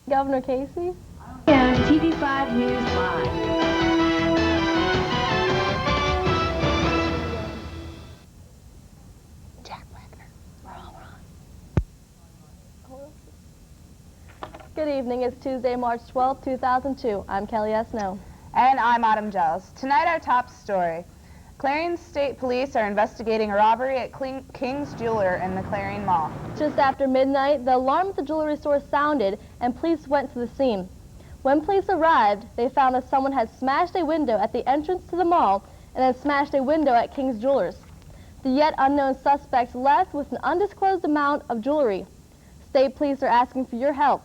Governor Casey? Yeah, TV5 News Live. Good evening. It's Tuesday, March 12, 2002. I'm Kelly Snow. And I'm Autumn Giles. Tonight, our top story. Clarion State Police are investigating a robbery at King's Jeweler in the Clarion Mall. Just after midnight, the alarm at the jewelry store sounded and police went to the scene. When police arrived, they found that someone had smashed a window at the entrance to the mall and then smashed a window at King's Jewelers. The yet unknown suspects left with an undisclosed amount of jewelry. State police are asking for your help.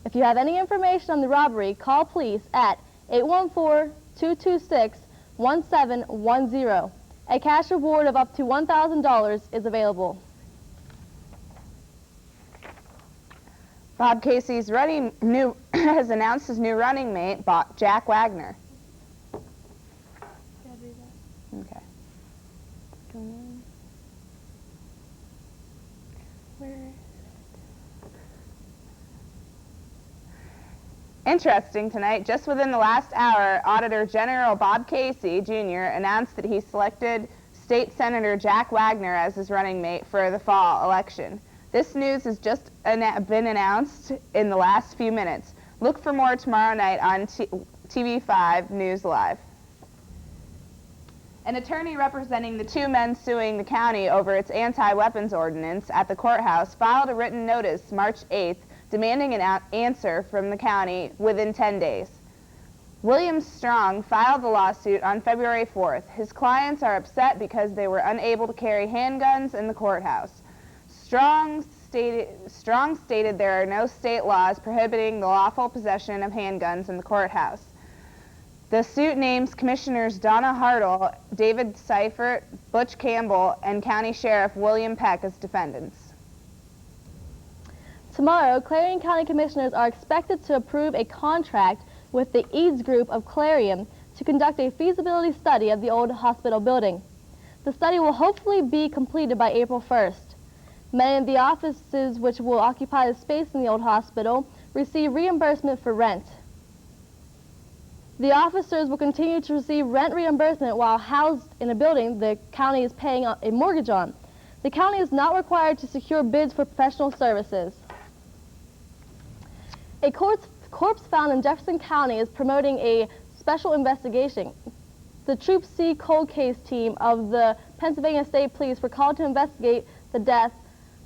If you have any information on the robbery, call police at 814-226-1710. A cash reward of up to $1,000 is available. Bob Casey's has announced his new running mate, Jack Wagner. Okay. Interesting tonight, just within the last hour, Auditor General Bob Casey, Jr. announced that he selected State Senator Jack Wagner as his running mate for the fall election. This news has just been announced in the last few minutes. Look for more tomorrow night on TV5 News Live. An attorney representing the two men suing the county over its anti-weapons ordinance at the courthouse filed a written notice March 8th demanding an answer from the county within 10 days. William Strong filed the lawsuit on February 4th. His clients are upset because they were unable to carry handguns in the courthouse. Strong stated there are no state laws prohibiting the lawful possession of handguns in the courthouse. The suit names Commissioners Donna Hartle, David Seifert, Butch Campbell, and County Sheriff William Peck as defendants. Tomorrow, Clarion County Commissioners are expected to approve a contract with the Eads Group of Clarion to conduct a feasibility study of the old hospital building. The study will hopefully be completed by April 1st. Many of the offices which will occupy the space in the old hospital receive reimbursement for rent. The officers will continue to receive rent reimbursement while housed in a building the county is paying a mortgage on. The county is not required to secure bids for professional services. A corpse found in Jefferson County is promoting a special investigation. The Troop C cold case team of the Pennsylvania State Police were called to investigate the death.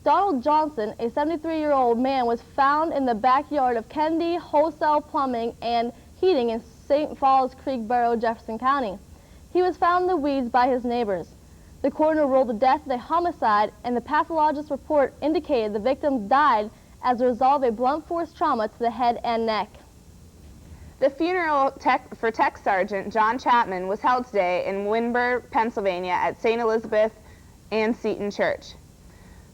Donald Johnson, a 73-year-old man, was found in the backyard of Kennedy Wholesale Plumbing and Heating in St. Falls Creek Borough, Jefferson County. He was found in the weeds by his neighbors. The coroner ruled the death a homicide, and the pathologist's report indicated the victim died as a result of a blunt force trauma to the head and neck. The funeral for Tech Sergeant John Chapman was held today in Windber, Pennsylvania at St. Elizabeth and Seton Church.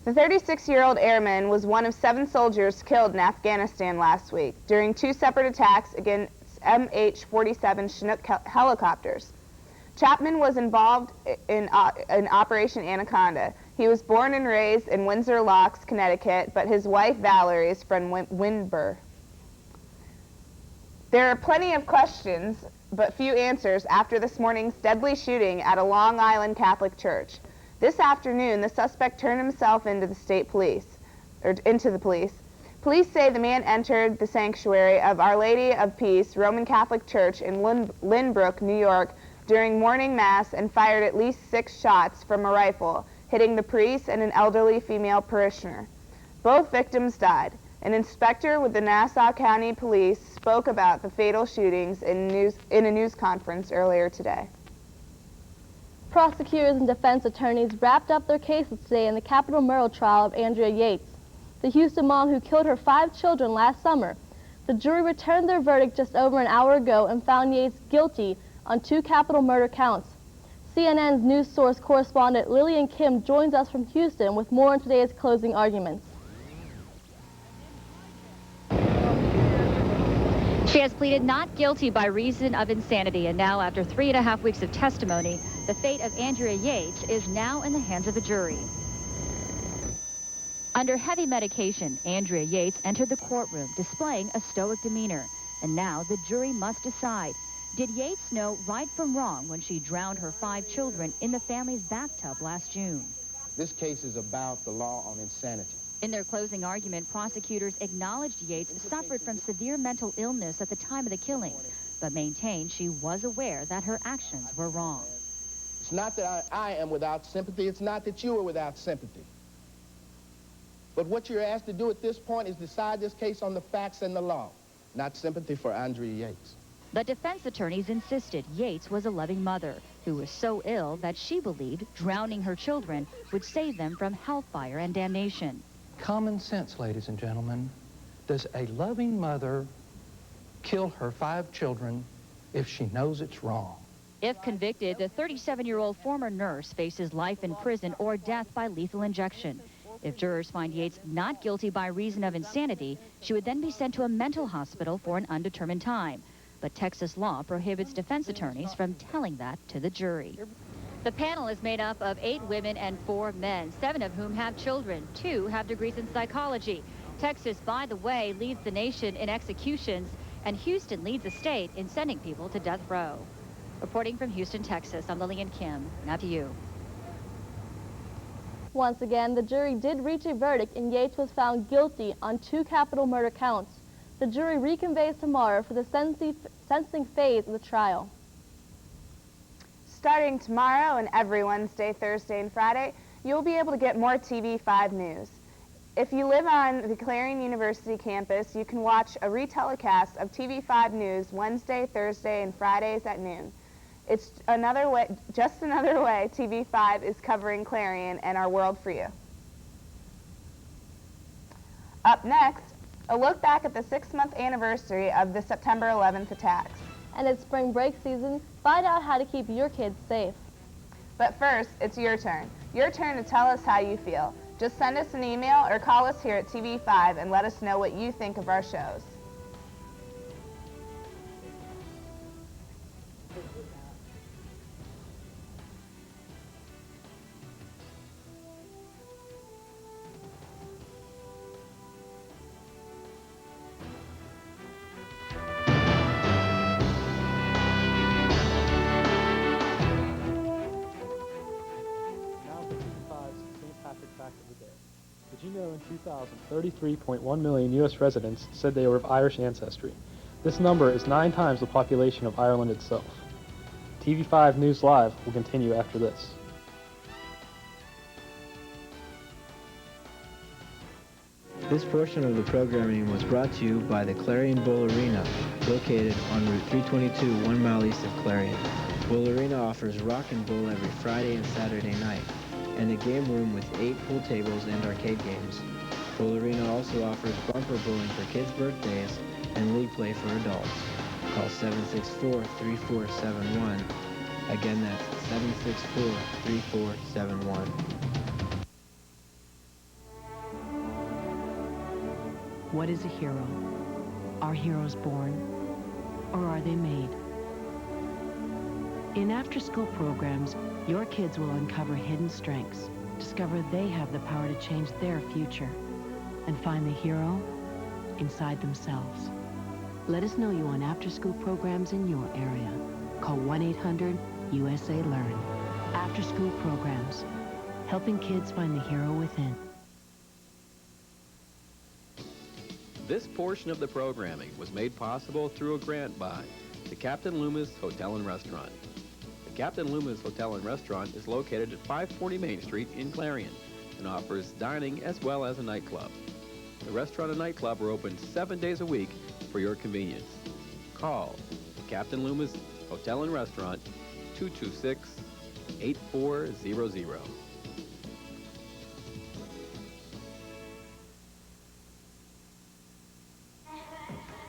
The 36-year-old airman was one of 7 soldiers killed in Afghanistan last week during 2 separate attacks against MH-47 Chinook helicopters. Chapman was involved in Operation Anaconda. He was born and raised in Windsor Locks, Connecticut, but his wife Valerie is from Windber. There are plenty of questions, but few answers after this morning's deadly shooting at a Long Island Catholic church. This afternoon, the suspect turned himself into the police. Police say the man entered the sanctuary of Our Lady of Peace Roman Catholic Church in Lynbrook, New York, during morning mass and fired at least 6 shots from a rifle, hitting the priest and an elderly female parishioner. Both victims died. An inspector with the Nassau County Police spoke about the fatal shootings in a news conference earlier today. Prosecutors and defense attorneys wrapped up their cases today in the capital murder trial of Andrea Yates, the Houston mom who killed her 5 children last summer. The jury returned their verdict just over an hour ago and found Yates guilty on 2 capital murder counts. CNN's news source correspondent Lillian Kim joins us from Houston with more on today's closing arguments. She has pleaded not guilty by reason of insanity, and now after 3.5 weeks of testimony, the fate of Andrea Yates is now in the hands of a jury. Under heavy medication, Andrea Yates entered the courtroom displaying a stoic demeanor. And now the jury must decide. Did Yates know right from wrong when she drowned her 5 children in the family's bathtub last June? This case is about the law on insanity. In their closing argument, prosecutors acknowledged Yates suffered from severe mental illness at the time of the killing, but maintained she was aware that her actions were wrong. It's not that I am without sympathy. It's not that you are without sympathy. But what you're asked to do at this point is decide this case on the facts and the law, not sympathy for Andrea Yates. The defense attorneys insisted Yates was a loving mother who was so ill that she believed drowning her children would save them from hellfire and damnation. Common sense, ladies and gentlemen. Does a loving mother kill her 5 children if she knows it's wrong? If convicted, the 37-year-old former nurse faces life in prison or death by lethal injection. If jurors find Yates not guilty by reason of insanity, she would then be sent to a mental hospital for an undetermined time. But Texas law prohibits defense attorneys from telling that to the jury. The panel is made up of 8 women and 4 men, 7 of whom have children. 2 have degrees in psychology. Texas, by the way, leads the nation in executions, and Houston leads the state in sending people to death row. Reporting from Houston, Texas, I'm Lillian Kim. Now to you. Once again, the jury did reach a verdict and Yates was found guilty on 2 capital murder counts. The jury reconvenes tomorrow for the sentencing phase of the trial. Starting tomorrow and every Wednesday, Thursday, and Friday, you'll be able to get more TV5 news. If you live on the Clarion University campus, you can watch a retelecast of TV5 news Wednesday, Thursday, and Fridays at noon. It's another way, just another way TV5 is covering Clarion and our world for you. Up next, a look back at the 6-month anniversary of the September 11th attacks. And it's spring break season. Find out how to keep your kids safe. But first, it's your turn. Your turn to tell us how you feel. Just send us an email or call us here at TV5 and let us know what you think of our shows. Did you know in 2000, 33.1 million U.S. residents said they were of Irish ancestry? This number is 9 times the population of Ireland itself. TV5 News Live will continue after this. This portion of the programming was brought to you by the Clarion Bowl Arena, located on Route 322, 1 mile east of Clarion. Bowl Arena offers rock and bowl every Friday and Saturday night, and a game room with 8 pool tables and arcade games. Bowl Arena also offers bumper bowling for kids' birthdays and league play for adults. Call 764-3471. Again, that's 764-3471. What is a hero? Are heroes born, or are they made? In after-school programs, your kids will uncover hidden strengths, discover they have the power to change their future, and find the hero inside themselves. Let us know you on after-school programs in your area. Call 1-800-USA-LEARN. After-school programs, helping kids find the hero within. This portion of the programming was made possible through a grant by the Captain Loomis Hotel and Restaurant. The Captain Loomis Hotel and Restaurant is located at 540 Main Street in Clarion and offers dining as well as a nightclub. The restaurant and nightclub are open 7 days a week for your convenience. Call the Captain Loomis Hotel and Restaurant, 226-8400.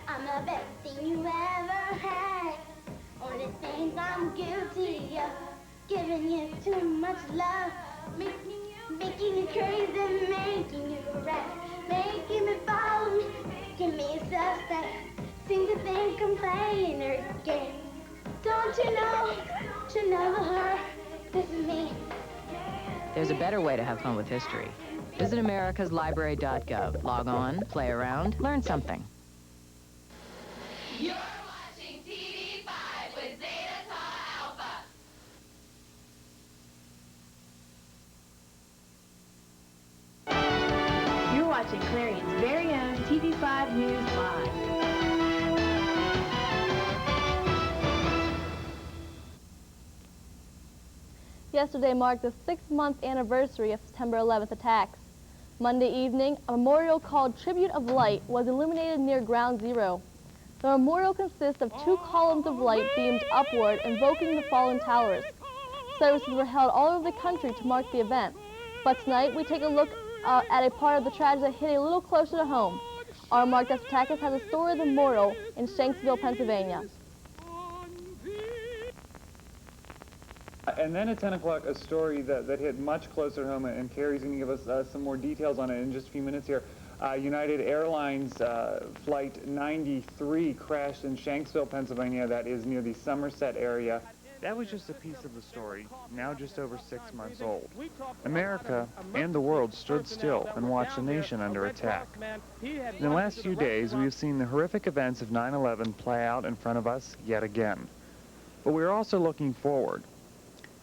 I'm the best thing you ever had. Only things I'm guilty of, giving you too much love, making you crazy, making you right, making me fall, making me suspect. Seem to think I'm playing her game. Don't you know her? This is me. There's a better way to have fun with history. Visit americaslibrary.gov. Log on, play around, learn something. You're watching TV5 with Zeta Tau Alpha. You're watching Clarion's very own TV5 News Live. Yesterday marked the 6-month anniversary of September 11th attacks. Monday evening, a memorial called Tribute of Light was illuminated near Ground Zero. The memorial consists of 2 columns of light beamed upward, invoking the fallen towers. Services were held all over the country to mark the event. But tonight, we take a look at a part of the tragedy that hit a little closer to home. Our Mark Despotakis has a story of the memorial in Shanksville, Pennsylvania. And then at 10 o'clock, a story that hit much closer to home, and Carrie's going to give us some more details on it in just a few minutes here. United Airlines Flight 93 crashed in Shanksville, Pennsylvania. That is near the Somerset area. That was just a piece of the story, now just over 6 months old. America and the world stood still and watched the nation under attack. In the last few days, we have seen the horrific events of 9/11 play out in front of us yet again. But we are also looking forward.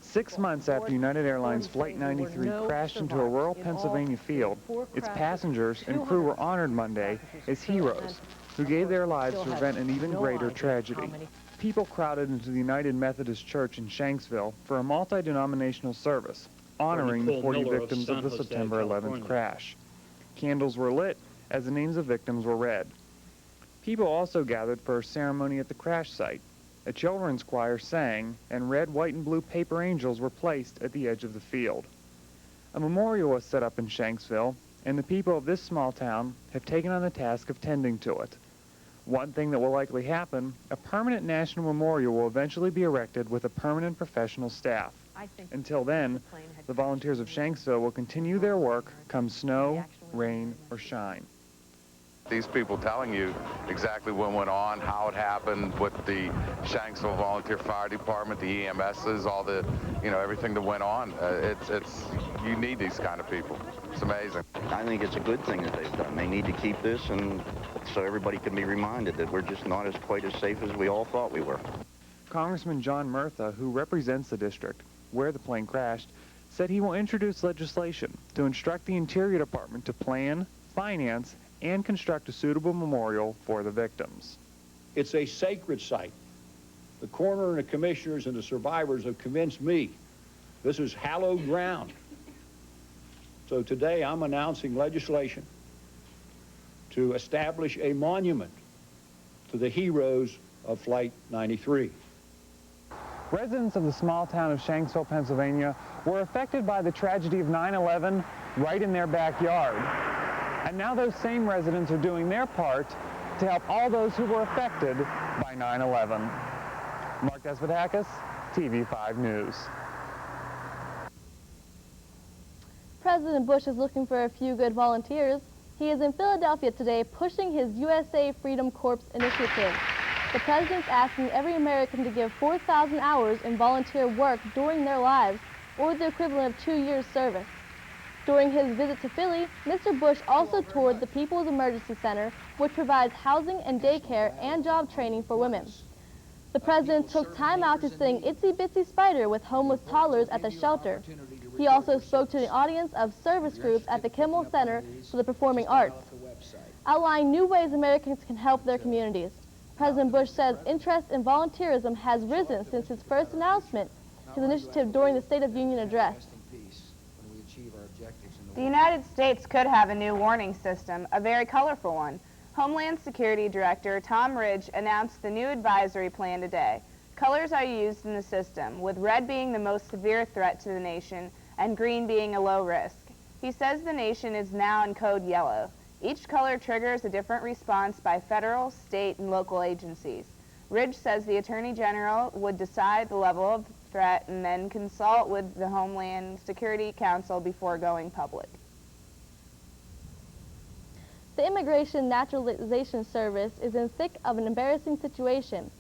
6 months after United Airlines Flight 93 crashed into a rural Pennsylvania field, its passengers and crew were honored Monday as heroes who gave their lives to prevent an even greater tragedy. People crowded into the United Methodist Church in Shanksville for a multi-denominational service honoring the 40 victims of the September 11th crash. Candles were lit as the names of victims were read. People also gathered for a ceremony at the crash site. A children's choir sang, and red, white, and blue paper angels were placed at the edge of the field. A memorial was set up in Shanksville, and the people of this small town have taken on the task of tending to it. One thing that will likely happen, a permanent national memorial will eventually be erected with a permanent professional staff. Until then, the volunteers of Shanksville will continue their work come snow, rain, or shine. These people telling you exactly what went on, how it happened, with the Shanksville Volunteer Fire Department, the EMSs, all the, everything that went on. You need these kind of people. It's amazing. I think it's a good thing that they've done. They need to keep this, and so everybody can be reminded that we're just not quite as safe as we all thought we were. Congressman John Murtha, who represents the district where the plane crashed, said he will introduce legislation to instruct the Interior Department to plan, finance, and construct a suitable memorial for the victims. It's a sacred site. The coroner and the commissioners and the survivors have convinced me this is hallowed ground. So today I'm announcing legislation to establish a monument to the heroes of Flight 93. Residents of the small town of Shanksville, Pennsylvania were affected by the tragedy of 9/11 right in their backyard. And now those same residents are doing their part to help all those who were affected by 9/11. Mark Despotakis, TV5 News. President Bush is looking for a few good volunteers. He is in Philadelphia today pushing his USA Freedom Corps initiative. The president's asking every American to give 4,000 hours in volunteer work during their lives, or the equivalent of 2 years' service. During his visit to Philly, Mr. Bush also toured the People's Emergency Center, which provides housing and daycare and job training for women. The president took time out to sing Itsy Bitsy Spider with homeless toddlers at the shelter. He also spoke to the audience of service groups at the Kimmel Center for the Performing Arts, outlining new ways Americans can help their communities. President Bush says interest in volunteerism has risen since his first announcement, his initiative during the State of the Union address. The United States could have a new warning system, a very colorful one. Homeland Security Director Tom Ridge announced the new advisory plan today. Colors are used in the system, with red being the most severe threat to the nation and green being a low risk. He says the nation is now in code yellow. Each color triggers a different response by federal, state, and local agencies. Ridge says the Attorney General would decide the level of threat and then consult with the Homeland Security Council before going public. The Immigration Naturalization Service is in thick of an embarrassing situation.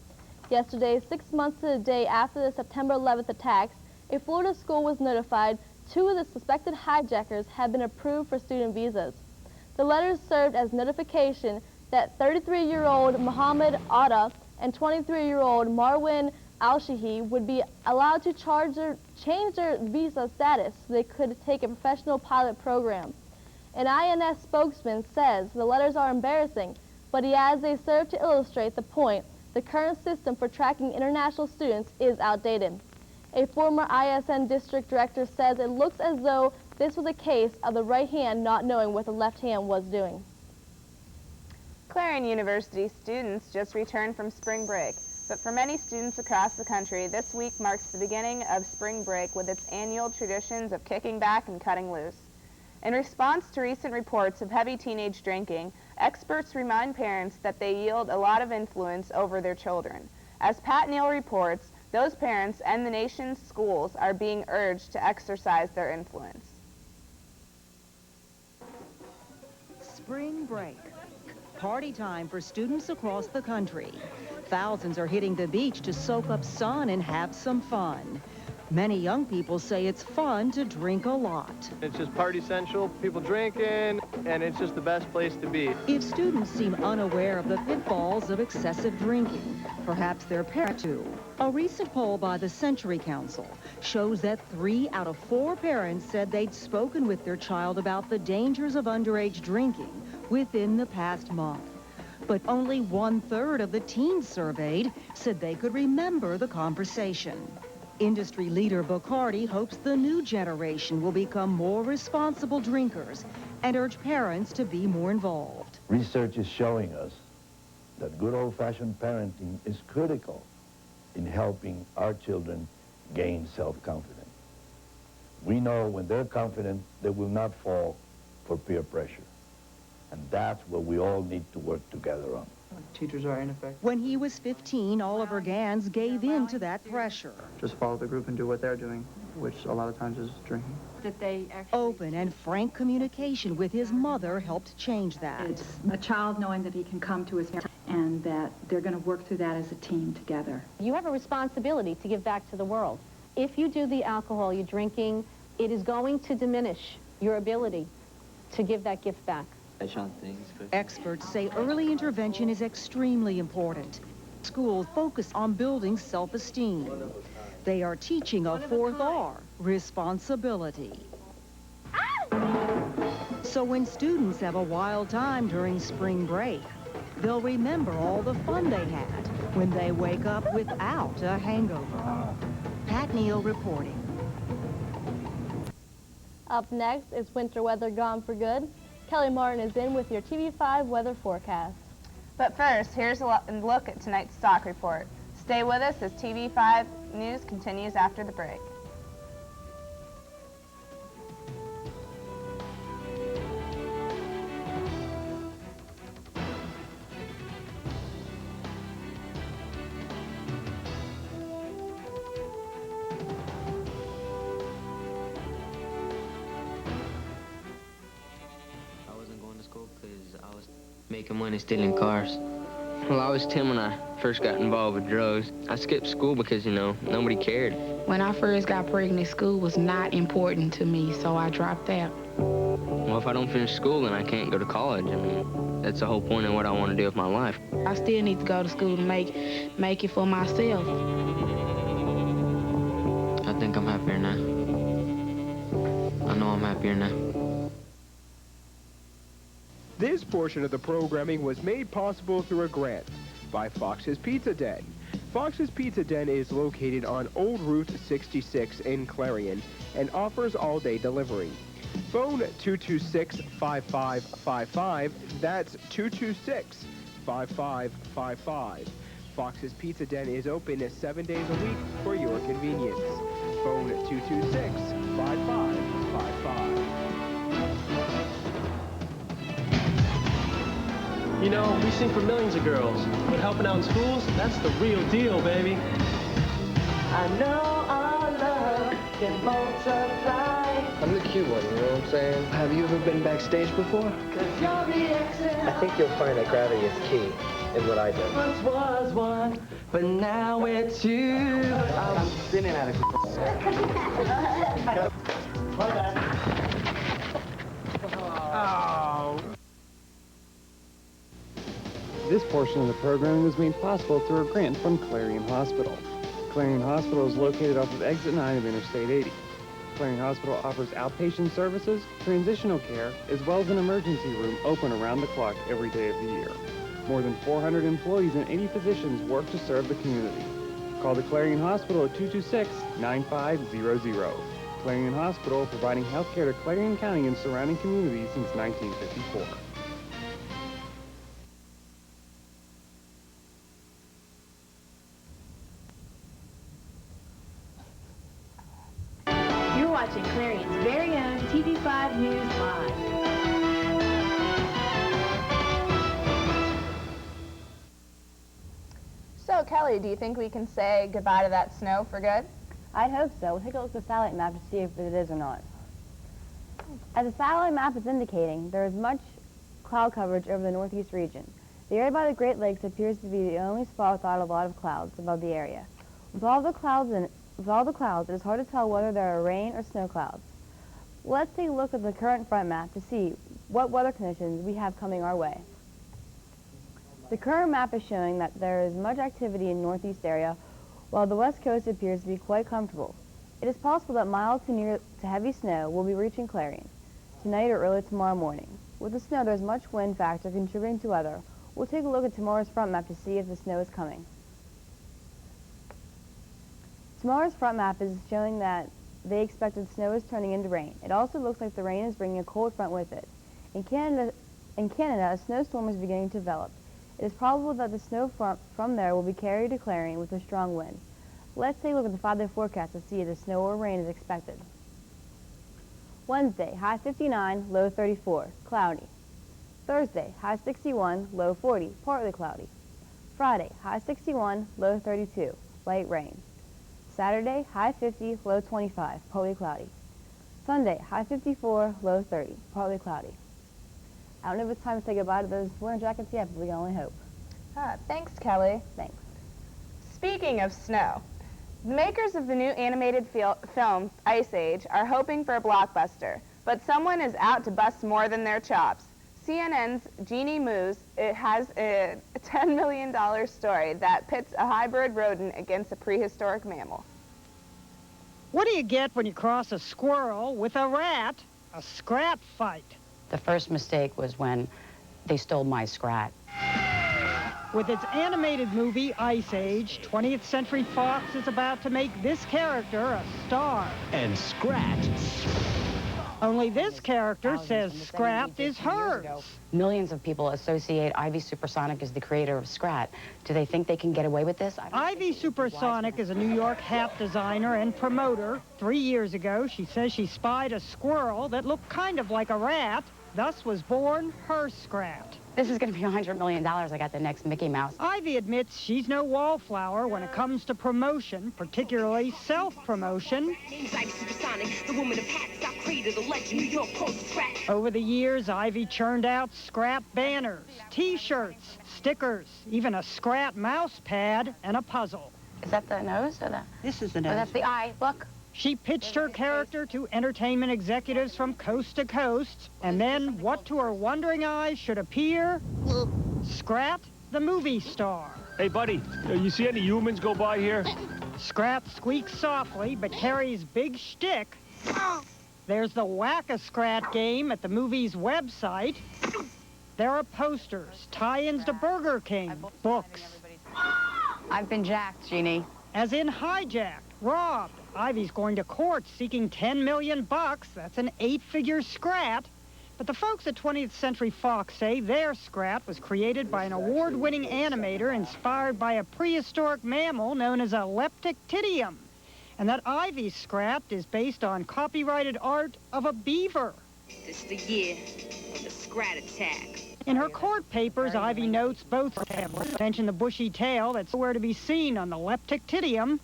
Yesterday, 6 months to the day after the September 11th attacks, a Florida school was notified 2 of the suspected hijackers had been approved for student visas. The letters served as notification that 33-year-old Mohammed Atta and 23-year-old Marwin Al-Shahi would be allowed to change their visa status so they could take a professional pilot program. An INS spokesman says the letters are embarrassing, but he adds they serve to illustrate the point the current system for tracking international students is outdated. A former ISN district director says it looks as though this was a case of the right hand not knowing what the left hand was doing. Clarion University students just returned from spring break, but for many students across the country, this week marks the beginning of spring break with its annual traditions of kicking back and cutting loose. In response to recent reports of heavy teenage drinking, experts remind parents that they yield a lot of influence over their children. As Pat Neal reports, those parents and the nation's schools are being urged to exercise their influence. Spring break. Party time for students across the country. Thousands are hitting the beach to soak up sun and have some fun. Many young people say it's fun to drink a lot. It's just party central, people drinking, and it's just the best place to be. If students seem unaware of the pitfalls of excessive drinking, perhaps their parents do. A recent poll by the Century Council shows that 3 out of 4 parents said they'd spoken with their child about the dangers of underage drinking within the past month. But only 1/3 of the teens surveyed said they could remember the conversation. Industry leader Bacardi hopes the new generation will become more responsible drinkers and urge parents to be more involved. Research is showing us that good old-fashioned parenting is critical in helping our children gain self-confidence. We know when they're confident, they will not fall for peer pressure. And that's what we all need to work together on. Teachers are ineffective. When he was 15, Oliver Gans gave in to that pressure. Just follow the group and do what they're doing, which a lot of times is drinking. That they open and frank communication with his mother helped change that. It's a child knowing that he can come to his parents and that they're going to work through that as a team together. You have a responsibility to give back to the world. If you do the alcohol, you're drinking, it is going to diminish your ability to give that gift back. Experts say early intervention is extremely important. Schools focus on building self-esteem. They are teaching a 4th R, responsibility. So when students have a wild time during spring break, they'll remember all the fun they had when they wake up without a hangover. Pat Neal reporting. Up next is winter weather gone for good. Kelly Martin is in with your TV5 weather forecast. But first, here's a look at tonight's stock report. Stay with us as TV5 News continues after the break. Making money stealing cars. Well, I was 10 when I first got involved with drugs. I skipped school because, you know, nobody cared. When I first got pregnant, school was not important to me, so I dropped out. Well, if I don't finish school, then I can't go to college. I mean, that's the whole point of what I want to do with my life. I still need to go to school to make it for myself. I think I'm happier now. I know I'm happier now. This portion of the programming was made possible through a grant by Fox's Pizza Den. Fox's Pizza Den is located on Old Route 66 in Clarion and offers all-day delivery. Phone 226-5555. That's 226-5555. Fox's Pizza Den is open 7 days a week for your convenience. Phone 226-5555. You know, we sing for millions of girls, but helping out in schools, that's the real deal, baby. I know our love can multiply. I'm the cute one, you know what I'm saying? Have you ever been backstage before? I think you'll find that gravity is key in what I do. Once was one, but now we're two. I'm spinning out of My bad. Oh. This portion of the programming was made possible through a grant from Clarion Hospital. Clarion Hospital is located off of Exit 9 of Interstate 80. Clarion Hospital offers outpatient services, transitional care, as well as an emergency room open around the clock every day of the year. More than 400 employees and 80 physicians work to serve the community. Call the Clarion Hospital at 226-9500. Clarion Hospital, providing health care to Clarion County and surrounding communities since 1954. You're watching Clarion's very own TV5 News Live. So, Kelly, do you think we can say goodbye to that snow for good? I'd hope so. We'll take a look at the satellite map to see if it is or not. As the satellite map is indicating, there is much cloud coverage over the northeast region. The area by the Great Lakes appears to be the only spot without a lot of clouds above the area. With all the clouds, it is hard to tell whether there are rain or snow clouds. Let's take a look at the current front map to see what weather conditions we have coming our way. The current map is showing that there is much activity in the northeast area, while the west coast appears to be quite comfortable. It is possible that mild to near to heavy snow will be reaching Clarion tonight or early tomorrow morning. With the snow, there's much wind factor contributing to weather. We'll take a look at tomorrow's front map to see if the snow is coming. Tomorrow's front map is showing that they expect that snow is turning into rain. It also looks like the rain is bringing a cold front with it. In Canada, a snowstorm is beginning to develop. It is probable that the snow from there will be carried to Clarion with a strong wind. Let's take a look at the 5-day forecast to see if the snow or rain is expected. Wednesday, high 59, low 34, cloudy. Thursday, high 61, low 40, partly cloudy. Friday, high 61, low 32, light rain. Saturday, high 50, low 25, partly cloudy. Sunday, high 54, low 30, partly cloudy. I don't know if it's time to say goodbye to those winter jackets yet, but we can only hope. Thanks, Kelly. Thanks. Speaking of snow, the makers of the new animated film, Ice Age, are hoping for a blockbuster, but someone is out to bust more than their chops. CNN's Jeannie Moos has a $10 million story that pits a hybrid rodent against a prehistoric mammal. What do you get when you cross a squirrel with a rat? A scrap fight. The first mistake was when they stole my Scrat. With its animated movie, Ice Age, 20th Century Fox is about to make this character a star. And Scrat. Only this character says Scrat is hers. Millions of people associate Ivy Supersonic as the creator of Scrat. Do they think they can get away with this? Ivy Supersonic is a New York hat designer and promoter. 3 years ago, she says she spied a squirrel that looked kind of like a rat. Thus was born her Scrat. This is going to be $100 million. I got the next Mickey Mouse. Ivy admits she's no wallflower when it comes to promotion, particularly self-promotion. Over the years, Ivy churned out Scrat banners, T-shirts, stickers, even a Scrat mouse pad, and a puzzle. Is that the nose or the... This is the nose. Oh, that's the eye. Look. She pitched her character to entertainment executives from coast to coast, and then what to her wondering eyes should appear? Scrat, the movie star. Hey, buddy, you see any humans go by here? Scrat squeaks softly, but carries big shtick. There's the Whack-A-Scrat game at the movie's website. There are posters, tie-ins to Burger King, books. I've been jacked, Jeannie. As in hijacked, robbed. Ivy's going to court seeking $10 million. That's an 8-figure Scrat. But the folks at 20th Century Fox say their Scrat was created by an award-winning animator inspired by a prehistoric mammal known as a leptictidium. And that Ivy's Scrat is based on copyrighted art of a beaver. This is the year of the Scrat attack. In her court papers, Ivy notes both mention the bushy tail that's nowhere to be seen on the leptictidium.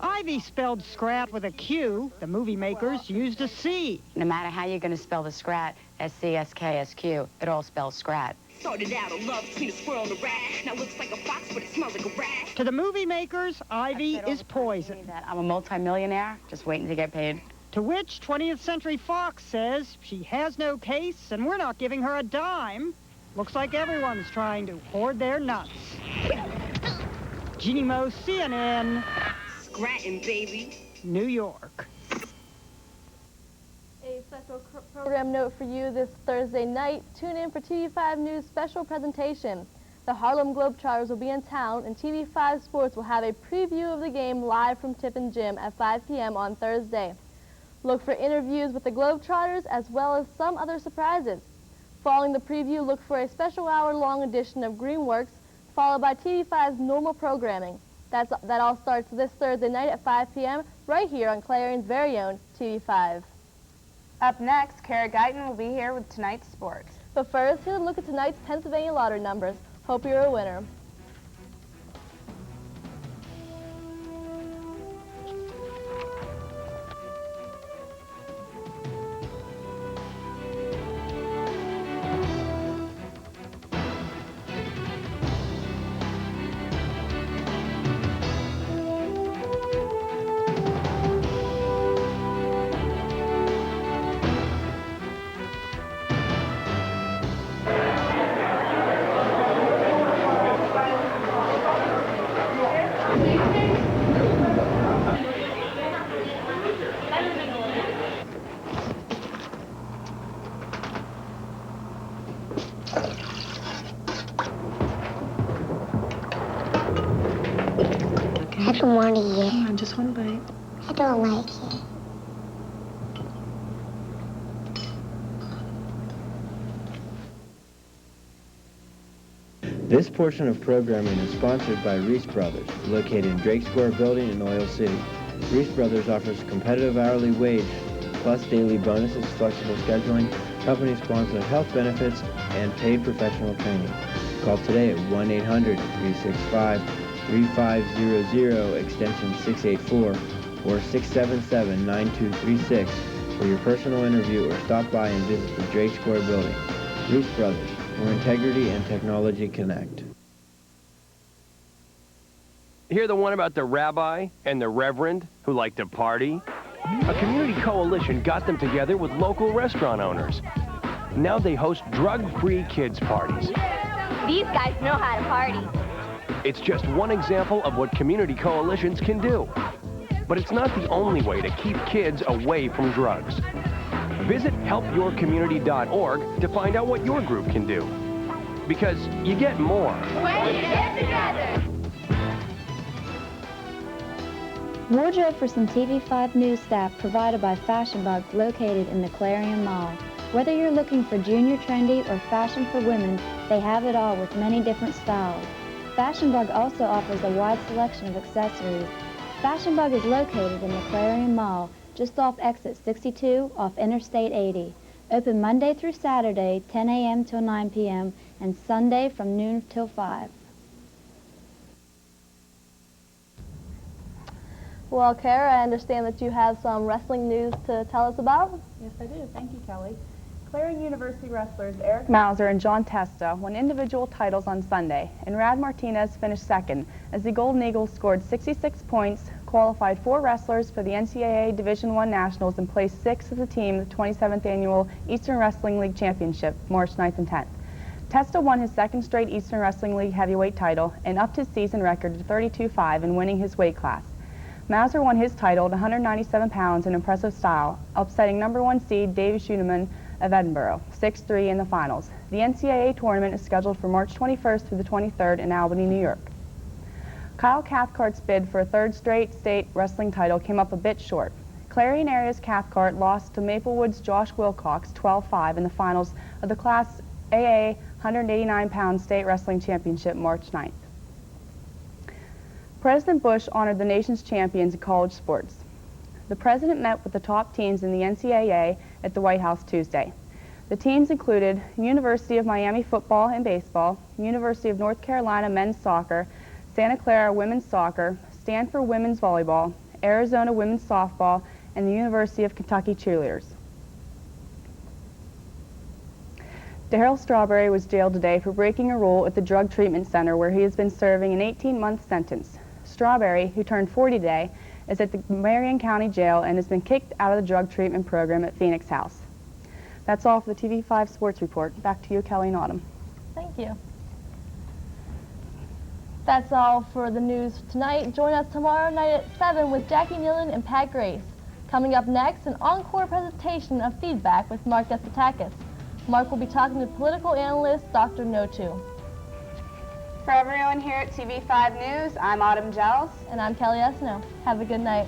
Ivy spelled Scrat with a Q. The movie makers used a C. No matter how you're going to spell the Scrat, S-C-S-K-S-Q, it all spells Scrat. Started out a love between a squirrel and a rat. Now looks like a fox, but it smells like a rat. To the movie makers, Ivy is poison. I'm a multimillionaire, just waiting to get paid. To which 20th Century Fox says she has no case and we're not giving her a dime. Looks like everyone's trying to hoard their nuts. Jeannie Moe, CNN. Scratting, baby. New York. A special program note for you this Thursday night. Tune in for TV5 News' special presentation. The Harlem Globetrotters will be in town, and TV5 Sports will have a preview of the game live from Tip and Jim at 5 p.m. on Thursday. Look for interviews with the Globetrotters as well as some other surprises. Following the preview, look for a special hour-long edition of Greenworks, followed by TV5's normal programming. That all starts this Thursday night at 5 p.m. right here on Clarion's very own TV5. Up next, Kara Guyton will be here with tonight's sports. But first, here's a look at tonight's Pennsylvania lottery numbers. Hope you're a winner. I don't want to eat. Come on, just one bite. I don't like it. This portion of programming is sponsored by Reese Brothers, located in Drake Square Building in Oil City. Reese Brothers offers a competitive hourly wage, plus daily bonuses, flexible scheduling, company-sponsored health benefits, and paid professional training. Call today at 1-800-365-3500, extension 684, or 677-9236 for your personal interview, or stop by and visit the Drake Square Building. Reese Brothers, where integrity and technology connect. Hear the one about the rabbi and the reverend who like to party? A community coalition got them together with local restaurant owners. Now they host drug-free kids parties. These guys know how to party. It's just one example of what community coalitions can do. But it's not the only way to keep kids away from drugs. Visit helpyourcommunity.org to find out what your group can do. Because you get more when you get together. Wardrobe for some TV5 News staff provided by Fashion Bug, located in the Clarion Mall. Whether you're looking for junior trendy or fashion for women, they have it all with many different styles. Fashion Bug also offers a wide selection of accessories. Fashion Bug is located in the Clarion Mall, just off exit 62 off Interstate 80. Open Monday through Saturday, 10 a.m. till 9 p.m., and Sunday from noon till 5. Well, Kara, I understand that you have some wrestling news to tell us about. Yes, I do. Thank you, Kelly. Clarion University wrestlers Eric Mauser and John Testa won individual titles on Sunday, and Rad Martinez finished second as the Golden Eagles scored 66 points, qualified 4 wrestlers for the NCAA Division I Nationals, and placed 6th as a team in the 27th Annual Eastern Wrestling League Championship, March 9th and 10th. Testa won his 2nd straight Eastern Wrestling League heavyweight title and upped his season record to 32-5 in winning his weight class. Mauser won his title at 197 pounds in impressive style, upsetting #1 seed David Schuneman of Edinburgh, 6-3 in the finals. The NCAA tournament is scheduled for March 21st through the 23rd in Albany, New York. Kyle Cathcart's bid for a 3rd straight state wrestling title came up a bit short. Clarion area's Cathcart lost to Maplewood's Josh Wilcox 12-5 in the finals of the Class AA 189-pound state wrestling championship March 9th. President Bush honored the nation's champions in college sports. The president met with the top teams in the NCAA at the White House Tuesday. The teams included University of Miami football and baseball, University of North Carolina men's soccer, Santa Clara women's soccer, Stanford women's volleyball, Arizona women's softball, and the University of Kentucky cheerleaders. Darryl Strawberry was jailed today for breaking a rule at the drug treatment center where he has been serving an 18-month sentence. Strawberry, who turned 40 today, is at the Marion County Jail and has been kicked out of the drug treatment program at Phoenix House. That's all for the TV5 Sports Report. Back to you, Kelly and Autumn. Thank you. That's all for the news tonight. Join us tomorrow night at 7 with Jackie Nealon and Pat Grace. Coming up next, an encore presentation of Feedback with Mark Despotakis. Mark will be talking to political analyst Dr. Notu. For everyone here at TV5 News, I'm Autumn Gels. And I'm Kelly Esno. Have a good night.